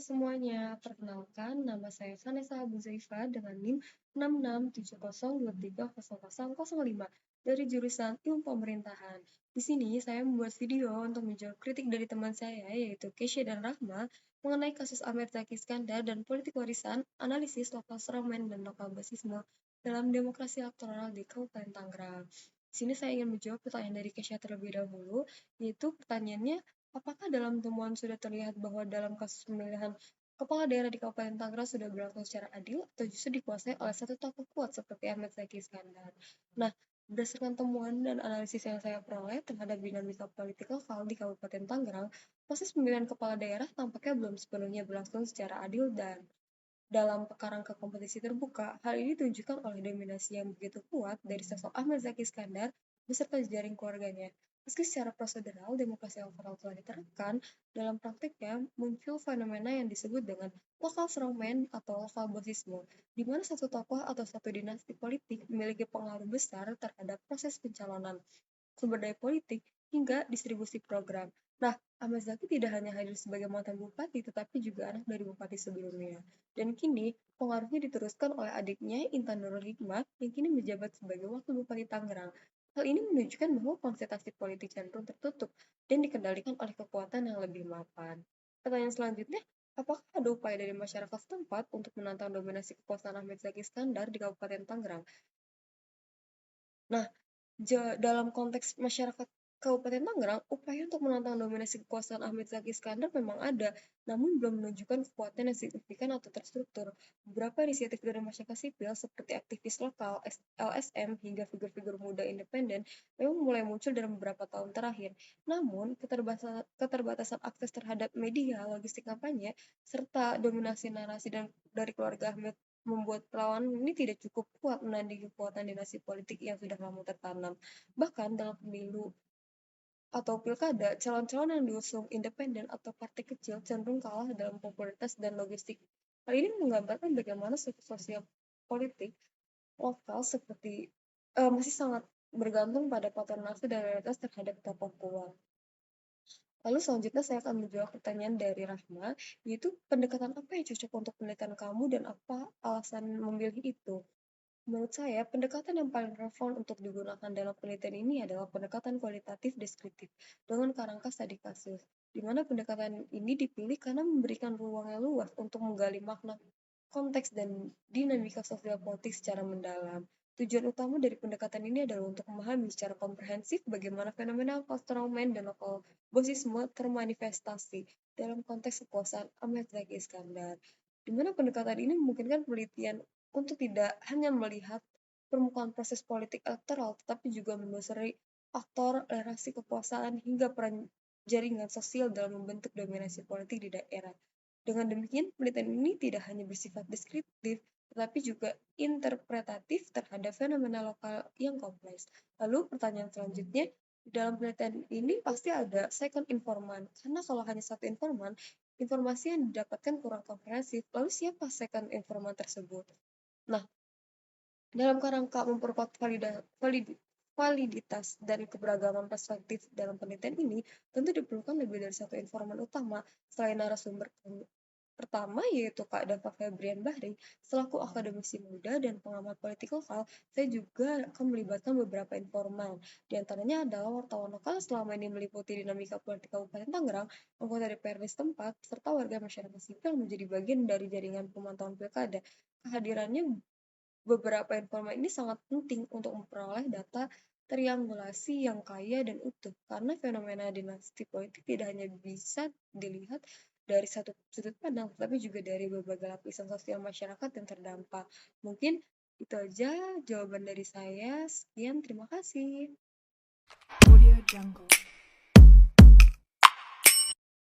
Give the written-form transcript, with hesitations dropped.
semuanya, perkenalkan nama saya Vanessa Abuzaifa dengan NIM 6670230005 dari jurusan Ilmu Pemerintahan. Di sini saya membuat video untuk menjawab kritik dari teman saya yaitu Kesha dan Rahma mengenai kasus Ahmed Zaki Iskandar dan politik warisan, analisis lokal seromen dan lokal basisme dalam demokrasi elektoral di Kabupaten Tangerang. Di sini saya ingin menjawab pertanyaan dari Kesha terlebih dahulu, yaitu pertanyaannya, apakah dalam temuan sudah terlihat bahwa dalam kasus pemilihan kepala daerah di Kabupaten Tangerang sudah berlangsung secara adil atau justru dikuasai oleh satu tokoh kuat seperti Ahmed Zaki Iskandar? Nah, berdasarkan temuan dan analisis yang saya peroleh terhadap dinamika politik lokal di Kabupaten Tangerang, proses pemilihan kepala daerah tampaknya belum sepenuhnya berlangsung secara adil dan dalam kerangka kompetisi terbuka. Hal ini ditunjukkan oleh dominasi yang begitu kuat dari sosok Ahmad Zaki Iskandar beserta jaring keluarganya. Meski secara prosedural demokrasi elektoral telah diterapkan, dalam praktiknya muncul fenomena yang disebut dengan lokal strongman atau lokal bosisme, di mana satu tokoh atau satu dinasti politik memiliki pengaruh besar terhadap proses pencalonan, sumber daya politik, hingga distribusi program. Nah, Ahmad Zaki tidak hanya hadir sebagai mantan bupati, tetapi juga anak dari bupati sebelumnya. Dan kini, pengaruhnya diteruskan oleh adiknya Intan Nurul Hikmah yang kini menjabat sebagai wakil bupati Tangerang. Hal ini menunjukkan bahwa konsentrasi politik cenderung tertutup dan dikendalikan oleh kekuatan yang lebih mapan. Pertanyaan selanjutnya, apakah ada upaya dari masyarakat setempat untuk menantang dominasi kekuasaan Ahmed Zaki Iskandar di Kabupaten Tangerang? Nah, dalam konteks masyarakat Kabupaten Tangerang, upaya untuk menantang dominasi kekuasaan Ahmed Zaki Iskandar memang ada, namun belum menunjukkan kekuatan yang signifikan atau terstruktur. Beberapa inisiatif dari masyarakat sipil seperti aktivis lokal, LSM, hingga figur-figur muda independen memang mulai muncul dalam beberapa tahun terakhir. Namun, keterbatasan akses terhadap media, logistik kampanye, serta dominasi narasi dari keluarga Ahmed membuat perlawanan ini tidak cukup kuat menandingi kekuatan dinasti politik yang sudah lama tertanam. Bahkan dalam pemilu atau pilkada, calon-calon yang diusung independen atau partai kecil cenderung kalah dalam popularitas dan logistik. Hal ini menggambarkan bagaimana sosial politik lokal masih sangat bergantung pada patronase dan loyalitas terhadap tokoh kuat. Lalu selanjutnya saya akan menjawab pertanyaan dari Rahma, yaitu pendekatan apa yang cocok untuk penelitian kamu dan apa alasan memilih itu? Menurut saya, pendekatan yang paling relevan untuk digunakan dalam penelitian ini adalah pendekatan kualitatif deskriptif dengan kerangka studi kasus, di mana pendekatan ini dipilih karena memberikan ruang yang luas untuk menggali makna, konteks, dan dinamika sosial politik secara mendalam. Tujuan utama dari pendekatan ini adalah untuk memahami secara komprehensif bagaimana fenomena lokal strongman dan lokal bosisme termanifestasi dalam konteks kekuasaan Ahmad Zaki Iskandar, di mana pendekatan ini memungkinkan penelitian untuk tidak hanya melihat permukaan proses politik elektoral, tetapi juga menelusuri faktor relasi kekuasaan hingga peran jaringan sosial dalam membentuk dominasi politik di daerah. Dengan demikian, penelitian ini tidak hanya bersifat deskriptif, tetapi juga interpretatif terhadap fenomena lokal yang kompleks. Lalu pertanyaan selanjutnya, di dalam penelitian ini pasti ada second informan, karena kalau hanya satu informan, informasi yang didapatkan kurang komprehensif. Lalu siapa second informan tersebut? Nah, dalam kerangka memperkuat validitas dan keberagaman perspektif dalam penelitian ini, tentu diperlukan lebih dari satu informan utama selain narasumber pertama, yaitu Kak Dafa Febrian Bahri. Selaku akademisi muda dan pengamat politik lokal, saya juga akan melibatkan beberapa informan. Di antaranya adalah wartawan lokal selama ini meliputi dinamika politik Kabupaten Tangerang, anggota DPRD setempat, serta warga masyarakat sipil menjadi bagian dari jaringan pemantauan pilkada. Kehadirannya beberapa informan ini sangat penting untuk memperoleh data triangulasi yang kaya dan utuh, karena fenomena dinasti politik tidak hanya bisa dilihat dari satu sudut pandang, tapi juga dari berbagai lapisan sosial masyarakat yang terdampak. Mungkin itu aja jawaban dari saya. Sekian, terima kasih. Audio Jungle.